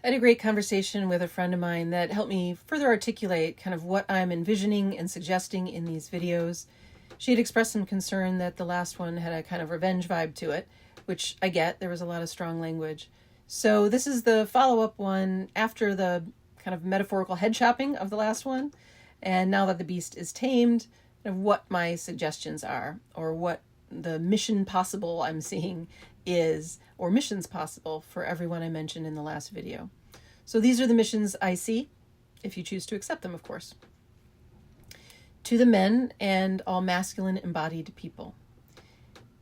I had a great conversation with a friend of mine that helped me further articulate kind of what I'm envisioning and suggesting in these videos. She had expressed some concern that the last one had a kind of revenge vibe to it, which I get. There was a lot of strong language. So this is the follow-up one after the kind of metaphorical head chopping of the last one. And now that the beast is tamed, kind of what my suggestions are, or what the mission possible I'm seeing is, or missions possible for everyone I mentioned in the last video. So these are the missions I see, if you choose to accept them, of course. To the men and all masculine embodied people.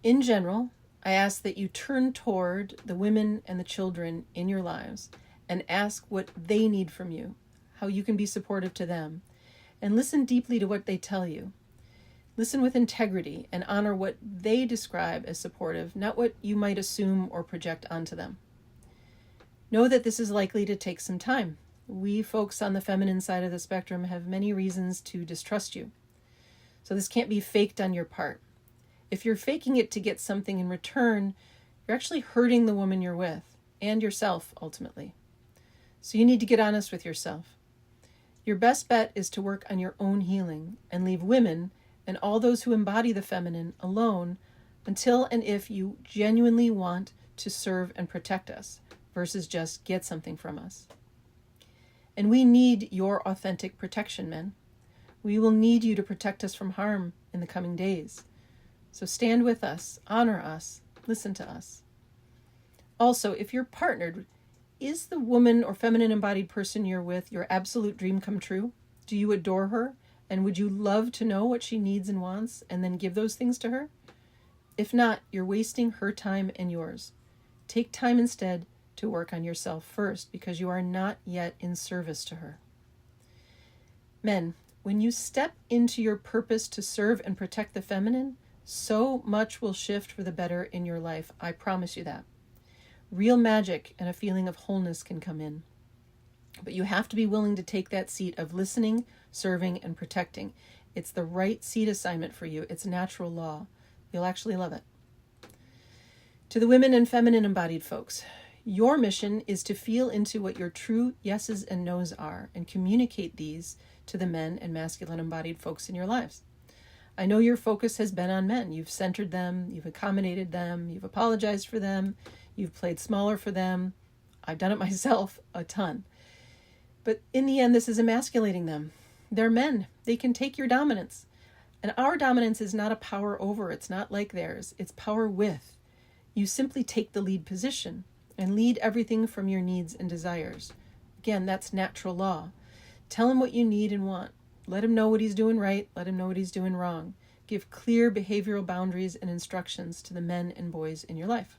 In general, I ask that you turn toward the women and the children in your lives and ask what they need from you, how you can be supportive to them, and listen deeply to what they tell you. Listen with integrity and honor what they describe as supportive, not what you might assume or project onto them. Know that this is likely to take some time. We folks on the feminine side of the spectrum have many reasons to distrust you. So this can't be faked on your part. If you're faking it to get something in return, you're actually hurting the woman you're with and yourself ultimately. So you need to get honest with yourself. Your best bet is to work on your own healing and leave women and all those who embody the feminine alone until and if you genuinely want to serve and protect us versus just get something from us. And we need your authentic protection, men. We will need you to protect us from harm in the coming days. So stand with us, honor us, listen to us. Also, if you're partnered, is the woman or feminine embodied person you're with your absolute dream come true? Do you adore her? And would you love to know what she needs and wants and then give those things to her? If not, you're wasting her time and yours. Take time instead to work on yourself first because you are not yet in service to her. Men, when you step into your purpose to serve and protect the feminine, so much will shift for the better in your life. I promise you that. Real magic and a feeling of wholeness can come in. But you have to be willing to take that seat of listening, serving, and protecting. It's the right seat assignment for you. It's natural law. You'll actually love it. To the women and feminine embodied folks, your mission is to feel into what your true yeses and nos are and communicate these to the men and masculine embodied folks in your lives. I know your focus has been on men. You've centered them, you've accommodated them, you've apologized for them, you've played smaller for them. I've done it myself a ton. But in the end, this is emasculating them. They're men. They can take your dominance. And our dominance is not a power over. It's not like theirs. It's power with. You simply take the lead position and lead everything from your needs and desires. Again, that's natural law. Tell him what you need and want. Let him know what he's doing right. Let him know what he's doing wrong. Give clear behavioral boundaries and instructions to the men and boys in your life.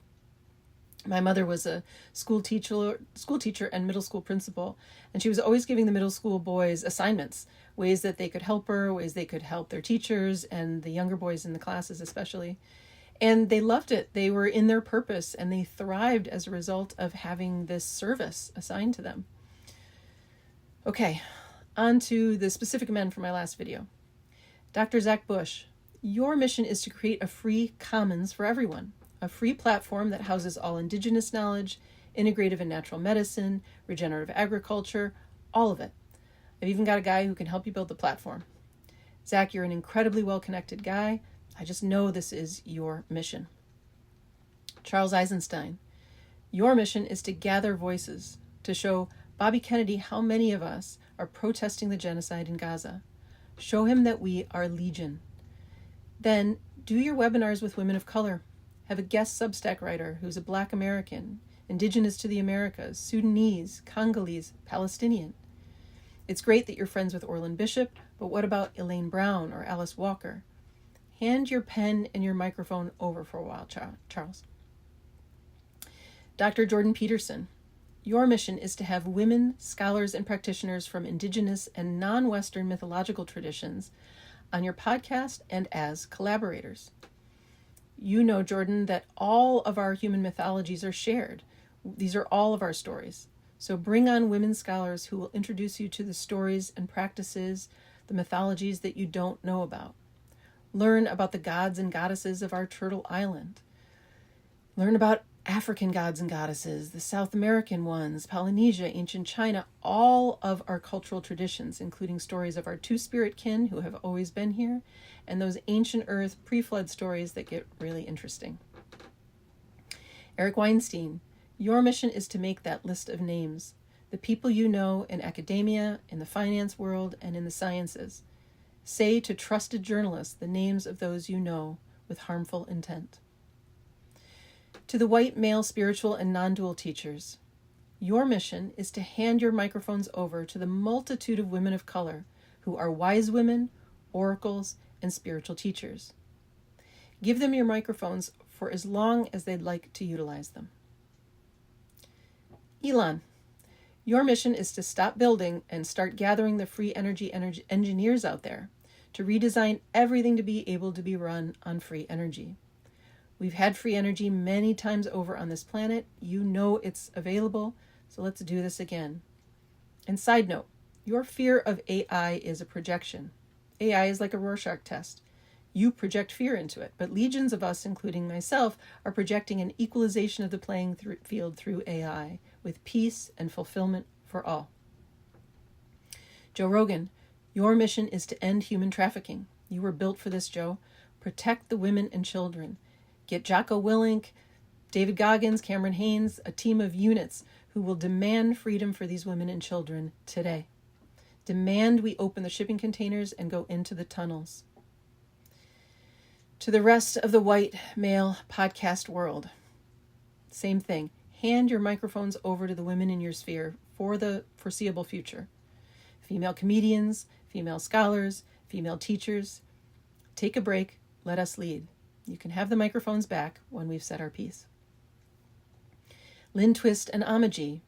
My mother was a school teacher and middle school principal, and she was always giving the middle school boys assignments, ways that they could help her, ways they could help their teachers, and the younger boys in the classes especially. And they loved it. They were in their purpose, and they thrived as a result of having this service assigned to them. Okay, on to the specific men from my last video. Dr. Zach Bush, your mission is to create a free commons for everyone. A free platform that houses all indigenous knowledge, integrative and natural medicine, regenerative agriculture, all of it. I've even got a guy who can help you build the platform. Zach, you're an incredibly well-connected guy. I just know this is your mission. Charles Eisenstein, your mission is to gather voices, to show Bobby Kennedy how many of us are protesting the genocide in Gaza. Show him that we are legion. Then do your webinars with women of color. Have a guest Substack writer who's a Black American, indigenous to the Americas, Sudanese, Congolese, Palestinian. It's great that you're friends with Orland Bishop, but what about Elaine Brown or Alice Walker? Hand your pen and your microphone over for a while, Charles. Dr. Jordan Peterson, your mission is to have women, scholars, and practitioners from indigenous and non-Western mythological traditions on your podcast and as collaborators. You know, Jordan, that all of our human mythologies are shared. These are all of our stories. So bring on women scholars who will introduce you to the stories and practices, the mythologies that you don't know about. Learn about the gods and goddesses of our Turtle Island. Learn about African gods and goddesses, the South American ones, Polynesia, ancient China, all of our cultural traditions, including stories of our two-spirit kin who have always been here, and those ancient Earth pre-flood stories that get really interesting. Eric Weinstein, your mission is to make that list of names, the people you know in academia, in the finance world, and in the sciences. Say to trusted journalists the names of those you know with harmful intent. To the white male spiritual and non-dual teachers, your mission is to hand your microphones over to the multitude of women of color who are wise women, oracles, and spiritual teachers. Give them your microphones for as long as they'd like to utilize them. Elon, your mission is to stop building and start gathering the free energy engineers out there to redesign everything to be able to be run on free energy. We've had free energy many times over on this planet. You know it's available, so let's do this again. And side note, your fear of AI is a projection. AI is like a Rorschach test. You project fear into it, but legions of us, including myself, are projecting an equalization of the playing field through AI, with peace and fulfillment for all. Joe Rogan, your mission is to end human trafficking. You were built for this, Joe. Protect the women and children. Get Jocko Willink, David Goggins, Cameron Hanes, a team of units who will demand freedom for these women and children today. Demand we open the shipping containers and go into the tunnels. To the rest of the white male podcast world, same thing. Hand your microphones over to the women in your sphere for the foreseeable future. Female comedians, female scholars, female teachers. Take a break. Let us lead. You can have the microphones back when we've said our piece. Lynn Twist and Amaji,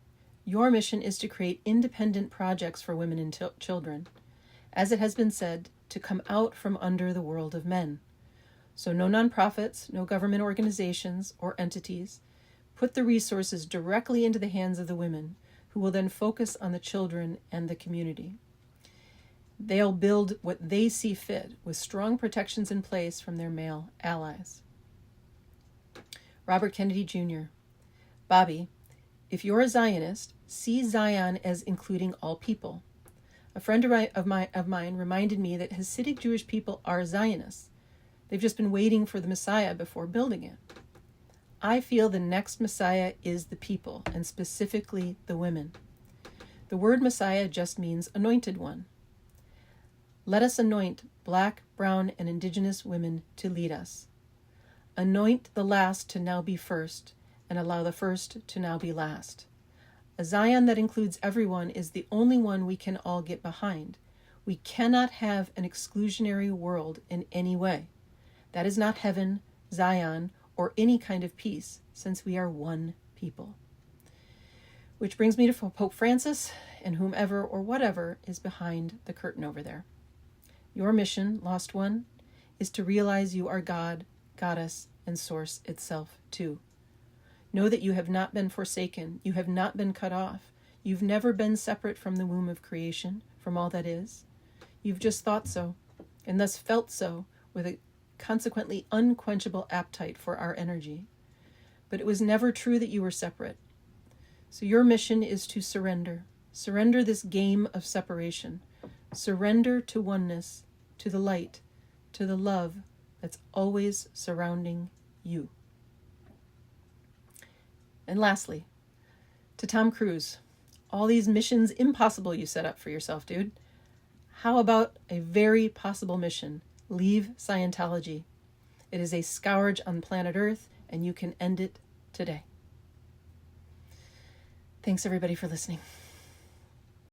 your mission is to create independent projects for women and children. As it has been said, to come out from under the world of men. So no nonprofits, no government organizations or entities. Put the resources directly into the hands of the women, who will then focus on the children and the community. They'll build what they see fit, with strong protections in place from their male allies. Robert Kennedy Jr. Bobby, if you're a Zionist, see Zion as including all people. A friend of mine reminded me that Hasidic Jewish people are Zionists. They've just been waiting for the Messiah before building it. I feel the next Messiah is the people, and specifically the women. The word Messiah just means anointed one. Let us anoint Black, brown, and indigenous women to lead us. Anoint the last to now be first, and allow the first to now be last. A Zion that includes everyone is the only one we can all get behind. We cannot have an exclusionary world in any way. That is not heaven, Zion, or any kind of peace, since we are one people. Which brings me to Pope Francis and whomever or whatever is behind the curtain over there. Your mission, Lost One, is to realize you are God, Goddess, and Source itself too. Know that you have not been forsaken. You have not been cut off. You've never been separate from the womb of creation, from all that is. You've just thought so, and thus felt so, with a consequently unquenchable appetite for our energy. But it was never true that you were separate. So your mission is to surrender. Surrender this game of separation. Surrender to oneness, to the light, to the love that's always surrounding you. And lastly, to Tom Cruise, all these missions impossible you set up for yourself, dude. How about a very possible mission? Leave Scientology. It is a scourge on planet Earth, and you can end it today. Thanks everybody for listening.